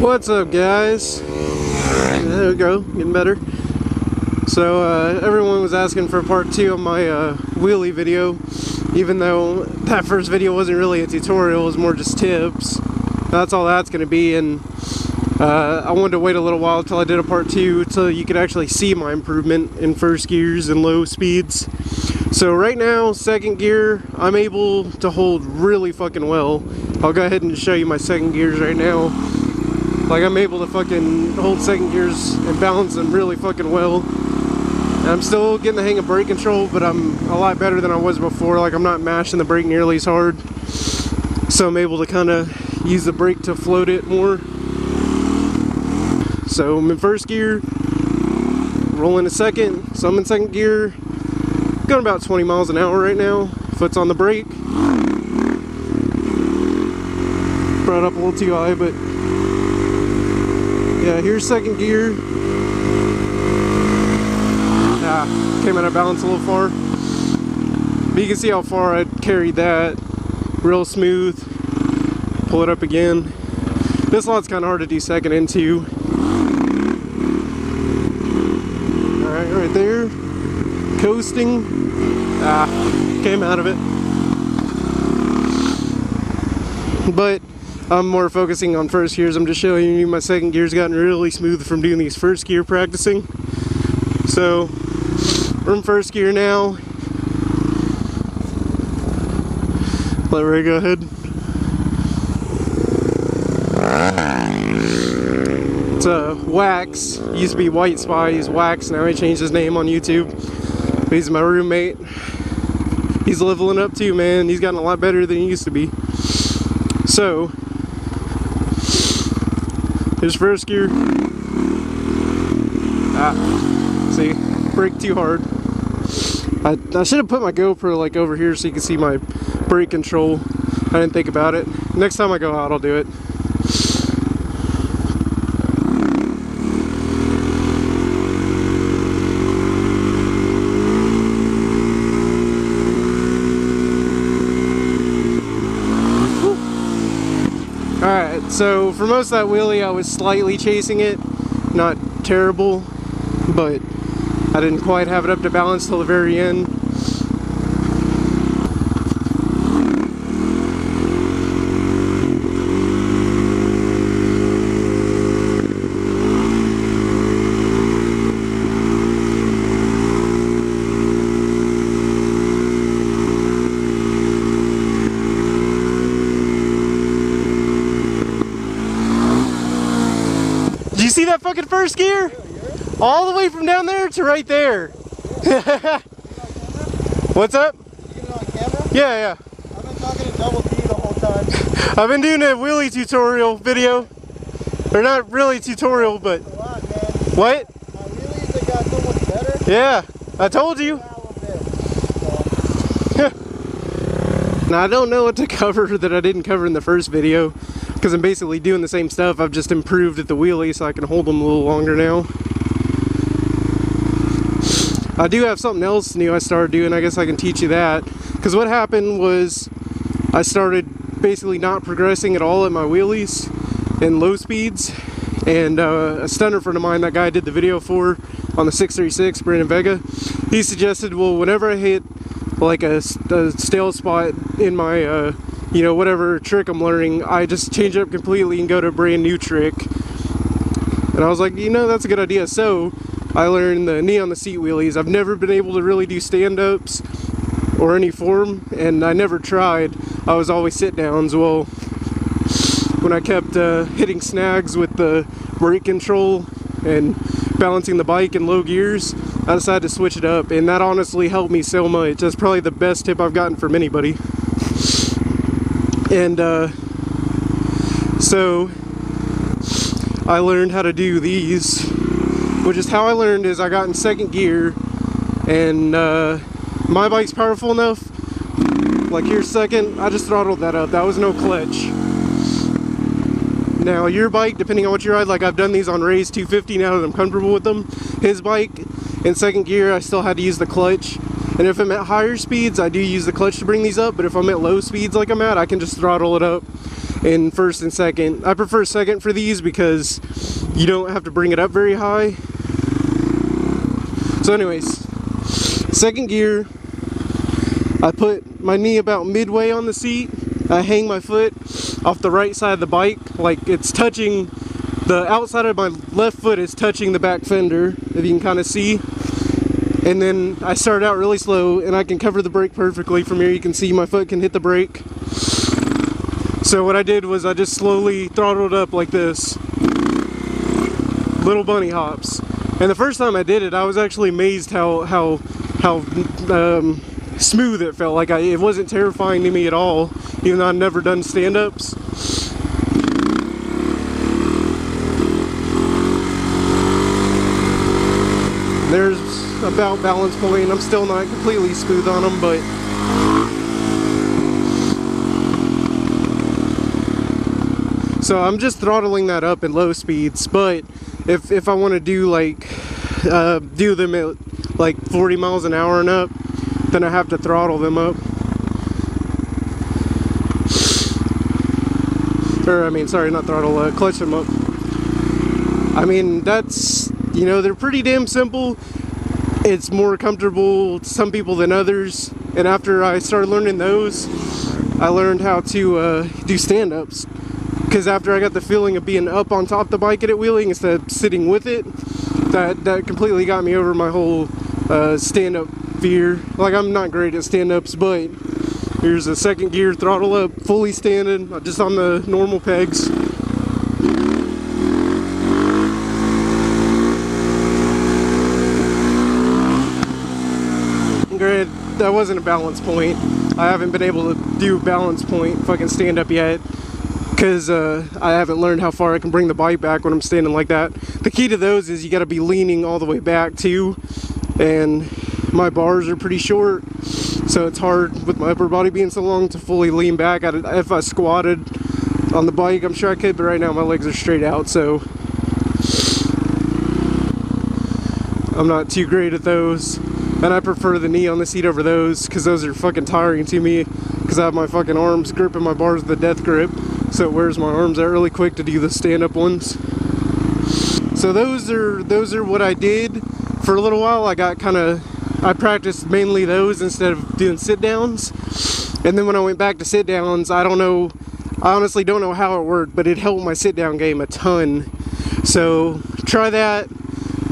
What's up, guys? There we go, getting better. So everyone was asking for part 2 of my wheelie video, even though that first video wasn't really a tutorial, it was more just tips. That's all that's going to be, and I wanted to wait a little while until I did a part 2 so you could actually see my improvement in first gears and low speeds. So right now, second gear, I'm able to hold really fucking well. I'll go ahead and show you my second gears right now. Like, I'm able to fucking hold second gears and balance them really fucking well. And I'm still getting the hang of brake control, but I'm a lot better than I was before. Like, I'm not mashing the brake nearly as hard. So I'm able to kind of use the brake to float it more. So I'm in first gear, rolling to second. So I'm in second gear, going about 20 miles an hour right now. Foot's on the brake. Brought up a little too high, but yeah, here's second gear. Came out of balance a little far. But you can see how far I carried that. Real smooth. Pull it up again. This lot's kind of hard to do second into. Alright, right there. Coasting. Came out of it. But I'm more focusing on first gears. I'm just showing you my second gear's gotten really smooth from doing these first gear practicing. So we're in first gear now. Let Ray go ahead. It's Waxx. Used to be White Spy. He's Waxx. Now he changed his name on YouTube. He's my roommate. He's leveling up too, man. He's gotten a lot better than he used to be. So here's first gear. See, brake too hard. I should have put my GoPro like over here so you can see my brake control. I didn't think about it. Next time I go out, I'll do it. Alright, so for most of that wheelie I was slightly chasing it, not terrible, but I didn't quite have it up to balance till the very end. Did you see that fucking first gear? All the way from down there to right there. What's up? You get it on camera? Yeah. I've been talking to double D the whole time. I've been doing a wheelie tutorial video. Or not really tutorial, but... A lot, man. What? My wheelies have got so much better. Yeah, I told you. Now I don't know what to cover that I didn't cover in the first video, because I'm basically doing the same stuff. I've just improved at the wheelie so I can hold them a little longer now. I do have something else new I started doing. I guess I can teach you that. Because what happened was I started basically not progressing at all at my wheelies in low speeds. And a stunner friend of mine, that guy I did the video for on the 636, Brandon Vega, he suggested, well, whenever I hit like a stale spot in my, you know, whatever trick I'm learning, I just change it up completely and go to a brand new trick. And I was like, you know, that's a good idea. So I learned the knee on the seat wheelies. I've never been able to really do stand-ups or any form, and I never tried. I was always sit-downs. Well, when I kept hitting snags with the brake control and balancing the bike in low gears, I decided to switch it up, and that honestly helped me so much. That's probably the best tip I've gotten from anybody. And so I learned how to do these, which is how I learned is I got in second gear, and my bike's powerful enough. Like here's second, I just throttled that up. That was no clutch. Now your bike, depending on what you ride, like I've done these on Ray's 250 now that I'm comfortable with them. His bike, in second gear, I still had to use the clutch. And if I'm at higher speeds, I do use the clutch to bring these up, but if I'm at low speeds like I'm at, I can just throttle it up. in first and second. I prefer second for these because you don't have to bring it up very high. So anyways, second gear, I put my knee about midway on the seat. I hang my foot off the right side of the bike, like it's touching, the outside of my left foot is touching the back fender, if you can kind of see. And then I start out really slow and I can cover the brake perfectly. From here you can see my foot can hit the brake. So what I did was I just slowly throttled up like this. Little bunny hops. And the first time I did it, I was actually amazed how smooth it felt. Like it wasn't terrifying to me at all, even though I've never done stand-ups. There's about balance point. I'm still not completely smooth on them, but so I'm just throttling that up at low speeds. But if I want to do like do them at like 40 miles an hour and up, then I have to throttle them up. Or I mean, sorry, not throttle, clutch them up. I mean, that's, you know, they're pretty damn simple. It's more comfortable to some people than others. And after I started learning those, I learned how to do stand-ups. Because after I got the feeling of being up on top of the bike at it wheeling instead of sitting with it, that completely got me over my whole stand-up fear. Like, I'm not great at stand-ups, but here's a second gear, throttle up, fully standing, just on the normal pegs. Granted, that wasn't a balance point. I haven't been able to do balance point fucking stand up yet, because I haven't learned how far I can bring the bike back when I'm standing like that. The key to those is you got to be leaning all the way back too, and my bars are pretty short, so it's hard with my upper body being so long to fully lean back. If I squatted on the bike, I'm sure I could, but right now my legs are straight out, so I'm not too great at those. And I prefer the knee on the seat over those, because those are fucking tiring to me, because I have my fucking arms gripping my bars with the death grip, so it wears my arms out really quick to do the stand-up ones. So those are what I did for a little while. I practiced mainly those instead of doing sit-downs. And then when I went back to sit-downs, I honestly don't know how it worked, but it helped my sit-down game a ton. So try that.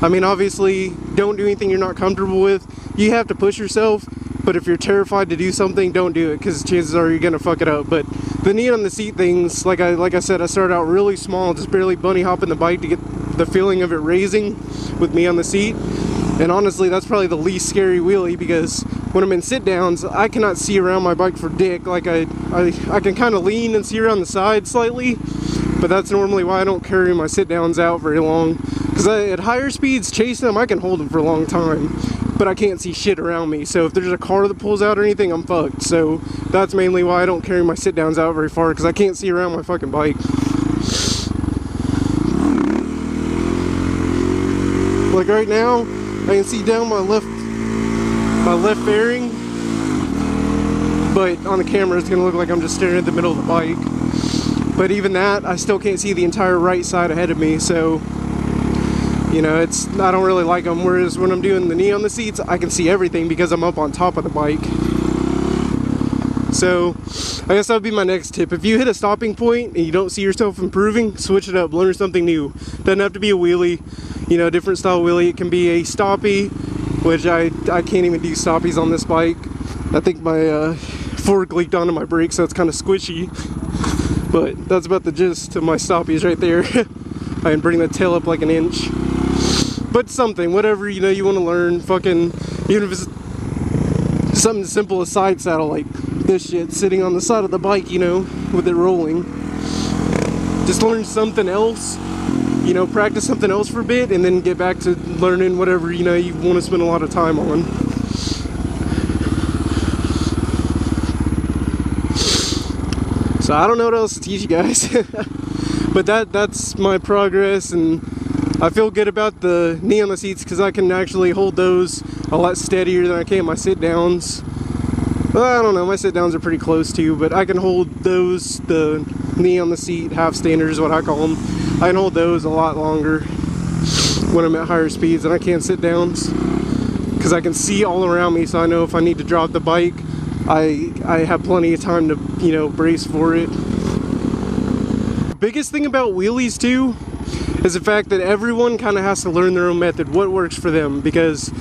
I mean, obviously, don't do anything you're not comfortable with. You have to push yourself, but if you're terrified to do something, don't do it, because chances are you're gonna fuck it up. But the knee on the seat things, like I said, I started out really small, just barely bunny hopping the bike to get the feeling of it raising with me on the seat. And honestly, that's probably the least scary wheelie, because when I'm in sit downs, I cannot see around my bike for dick. Like I can kind of lean and see around the side slightly, but that's normally why I don't carry my sit downs out very long. Because at higher speeds, chasing them, I can hold them for a long time, but I can't see shit around me. So if there's a car that pulls out or anything, I'm fucked. So that's mainly why I don't carry my sit downs out very far, because I can't see around my fucking bike. Like right now, I can see down my left fairing, but on the camera it's gonna look like I'm just staring at the middle of the bike. But even that, I still can't see the entire right side ahead of me, so you know, I don't really like them. Whereas when I'm doing the knee on the seats, I can see everything because I'm up on top of the bike. So I guess that would be my next tip. If you hit a stopping point and you don't see yourself improving, switch it up, learn something new. Doesn't have to be a wheelie, you know, different style wheelie. It can be a stoppie, which I can't even do stoppies on this bike. I think my fork leaked onto my brake, so it's kind of squishy. But that's about the gist of my stoppies right there. I can bring the tail up like an inch. But something, whatever, you know, you want to learn, fucking, even if it's something as simple as side saddle, like this shit, sitting on the side of the bike, you know, with it rolling. Just learn something else, you know, practice something else for a bit, and then get back to learning whatever, you know, you want to spend a lot of time on. So I don't know what else to teach you guys. But that's my progress, and I feel good about the knee on the seats because I can actually hold those a lot steadier than I can my sit downs. Well, I don't know, my sit downs are pretty close too, but I can hold those, the knee on the seat, half standers is what I call them. I can hold those a lot longer when I'm at higher speeds, and I can't sit downs because I can see all around me, so I know if I need to drop the bike, I have plenty of time to, you know, brace for it. The biggest thing about wheelies too is the fact that everyone kind of has to learn their own method, what works for them, because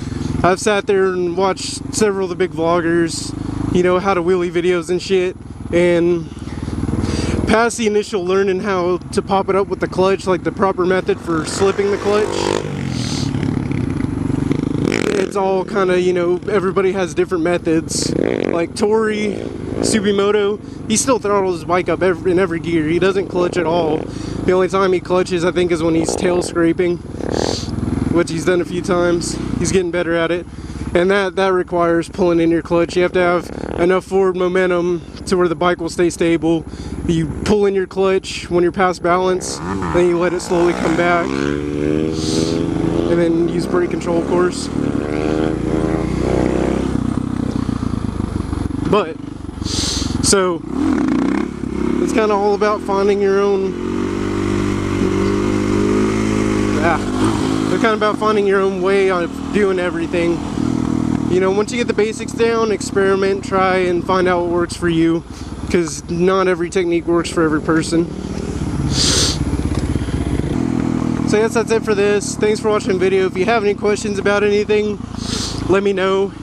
I've sat there and watched several of the big vloggers, you know, how to wheelie videos and shit, and past the initial learning how to pop it up with the clutch, like the proper method for slipping the clutch, it's all kind of, you know, everybody has different methods. Like Tori, Subie MOTO, he still throttles his bike up in every gear. He doesn't clutch at all. The only time he clutches, I think, is when he's tail scraping, which he's done a few times. He's getting better at it. And that requires pulling in your clutch. You have to have enough forward momentum to where the bike will stay stable. You pull in your clutch when you're past balance, then you let it slowly come back. And then use brake control, of course. But, so, it's kind of all about finding your own, it's kind of about finding your own way of doing everything. You know, once you get the basics down, experiment, try, and find out what works for you, because not every technique works for every person. So I guess that's it for this. Thanks for watching the video. If you have any questions about anything, let me know.